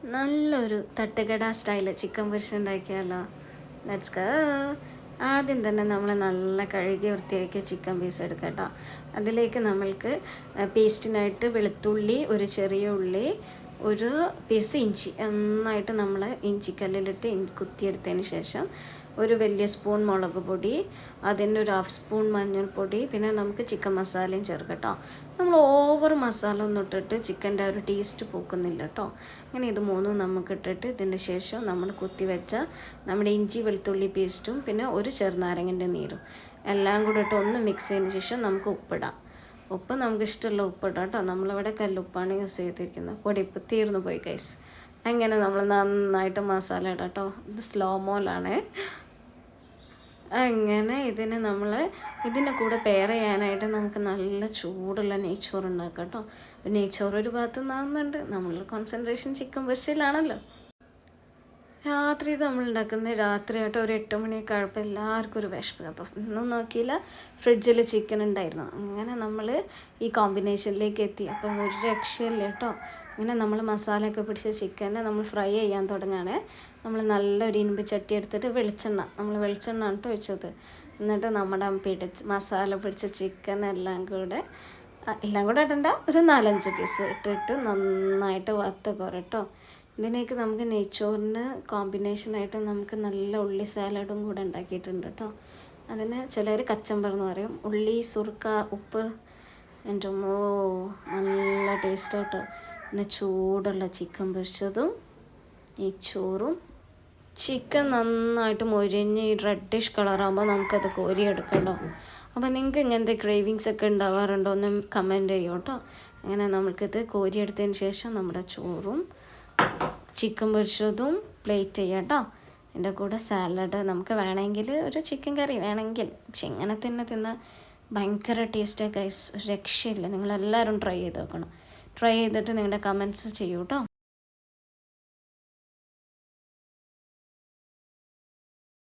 നല്ലൊരു തട്ടുകട style chicken പൊരിച്ച ഉണ്ടാക്കിയാലോ? Let's go. ആദ്യം തന്നെ നമ്മൾ നല്ല കഴുകി വൃത്തിയാക്കിയ ചിക്കൻ പീസ് എടുക്കാം കേട്ടോ. അതിലേക്ക് നമ്മൾക്ക് പേസ്റ്റിനായിട്ട് വെളുത്തുള്ളി, ഒരു ചെറിയ ഉള്ളി, ഒരു പീസ് ഇഞ്ചി നന്നായിട്ട് നമ്മൾ ഇഞ്ചിക്കല്ലിലിട്ട് കുത്തിയെടുത്തതിന് ശേഷം ഒരു വലിയ സ്പൂൺ മുളക് പൊടി, അതിൻ്റെ ഒരു ഹാഫ് സ്പൂൺ മഞ്ഞൾപ്പൊടി, പിന്നെ നമുക്ക് ചിക്കൻ മസാലയും ചേർക്കാം കേട്ടോ. നമ്മൾ ഓവർ മസാല ഒന്നും ഇട്ടിട്ട് ചിക്കൻ്റെ ആ ഒരു ടേസ്റ്റ് പോക്കുന്നില്ല കേട്ടോ. അങ്ങനെ ഇത് മൂന്നും നമുക്ക് ഇട്ടിട്ട് ഇതിൻ്റെ ശേഷം നമ്മൾ കുത്തിവെച്ച നമ്മുടെ ഇഞ്ചി വെളുത്തുള്ളി പേസ്റ്റും പിന്നെ ഒരു ചെറുനാരങ്ങൻ്റെ നീരും എല്ലാം കൂടെ ഇട്ട് ഒന്ന് മിക്സ് ചെയ്തതിന് ശേഷം നമുക്ക് ഉപ്പിടാം. ഉപ്പ് നമുക്ക് ഇഷ്ടമുള്ള ഉപ്പിടാം കേട്ടോ. നമ്മളിവിടെ കല്ലുപ്പാണ് യൂസ് ചെയ്തിരിക്കുന്നത്. പൊടിപ്പ് തീർന്നു പോയി ഗൈസ്. അങ്ങനെ നമ്മൾ നന്നായിട്ട് മസാല ഇടാം കേട്ടോ. ഇത് സ്ലോ മോലാണ്. അങ്ങനെ ഇതിൻ്റെ കൂടെ പെയർ ചെയ്യാനായിട്ട് നമുക്ക് നല്ല ചൂടുള്ള നെയ്ച്ചോറ് ഉണ്ടാക്കാം കേട്ടോ. നെയ്ച്ചോറ് ഒരു ഭാഗത്ത് നിന്നാകുന്നുണ്ട്, നമ്മൾ കോൺസെൻട്രേഷൻ ചിക്കൻ പൊരിച്ചതിലാണല്ലോ. രാത്രി ഇത് നമ്മൾ ഉണ്ടാക്കുന്നത് രാത്രിയായിട്ട് ഒരു 8 മണിയൊക്കെ ആയപ്പോൾ എല്ലാവർക്കും ഒരു വിശപ്പ്. അപ്പോൾ ഒന്നും നോക്കിയില്ല, ഫ്രിഡ്ജിൽ ചിക്കൻ ഉണ്ടായിരുന്നു. അങ്ങനെ നമ്മൾ ഈ കോമ്പിനേഷനിലേക്ക് എത്തി. അപ്പോൾ ഒരു രക്ഷയില്ല കേട്ടോ. അങ്ങനെ നമ്മൾ മസാലയൊക്കെ പിടിച്ച ചിക്കനെ നമ്മൾ ഫ്രൈ ചെയ്യാൻ തുടങ്ങുകയാണ്. നമ്മൾ നല്ലൊരു ഇരുമ്പ് ചട്ടി എടുത്തിട്ട് നമ്മൾ വെളിച്ചെണ്ണ കേട്ടോ വെച്ചത്. എന്നിട്ട് നമ്മുടെ മസാല പിടിച്ച ചിക്കൻ എല്ലാം കൂടെ ഇടണ്ട, ഒരു 4-5 പീസ് ഇട്ടിട്ട് നന്നായിട്ട് വറുത്ത് കോരട്ടോ. ഇതിലേക്ക് നമുക്ക് നെയ്ച്ചോറിന് കോമ്പിനേഷനായിട്ട് നമുക്ക് നല്ല ഉള്ളി സാലഡും കൂടെ ഉണ്ടാക്കിയിട്ടുണ്ട് കേട്ടോ. അതിന് ചിലർ കച്ചമ്പർ എന്ന് പറയും. ഉള്ളി, സുർക്ക, ഉപ്പ്, എൻ്റെ നല്ല ടേസ്റ്റ് കേട്ടോ. പിന്നെ ചൂടുള്ള ചിക്കൻ പൊരിച്ചതും നെയ്ച്ചോറും. ചിക്കൻ നന്നായിട്ട് മൊരിഞ്ഞ് ഈ റെഡിഷ് കളറാകുമ്പോൾ നമുക്കത് കോരിയെടുക്കട്ടോ. അപ്പോൾ നിങ്ങൾക്ക് ഇങ്ങനത്തെ ക്രേവിങ്സ് ഒക്കെ ഉണ്ടാവാറുണ്ടോ എന്ന് കമൻറ്റ് ചെയ്യും കേട്ടോ. അങ്ങനെ നമുക്കിത് കോരിയെടുത്തതിന് ശേഷം നമ്മുടെ ചോറും ചിക്കൻ പൊരിച്ചതും പ്ലേറ്റ് ചെയ്യാം കേട്ടോ. എൻ്റെ കൂടെ സാലഡ് നമുക്ക് വേണമെങ്കിൽ ഒരു ചിക്കൻ കറി വേണമെങ്കിൽ. പക്ഷെ ഇങ്ങനെ തിന്ന ഭയങ്കര ടേസ്റ്റാണ് ഗൈസ്. രക്ഷയില്ല. നിങ്ങളെല്ലാവരും ട്രൈ ചെയ്ത് നോക്കണം. ട്രൈ ചെയ്തിട്ട് നിങ്ങളുടെ കമൻറ്റ്സ് ചെയ്യൂ കേട്ടോ.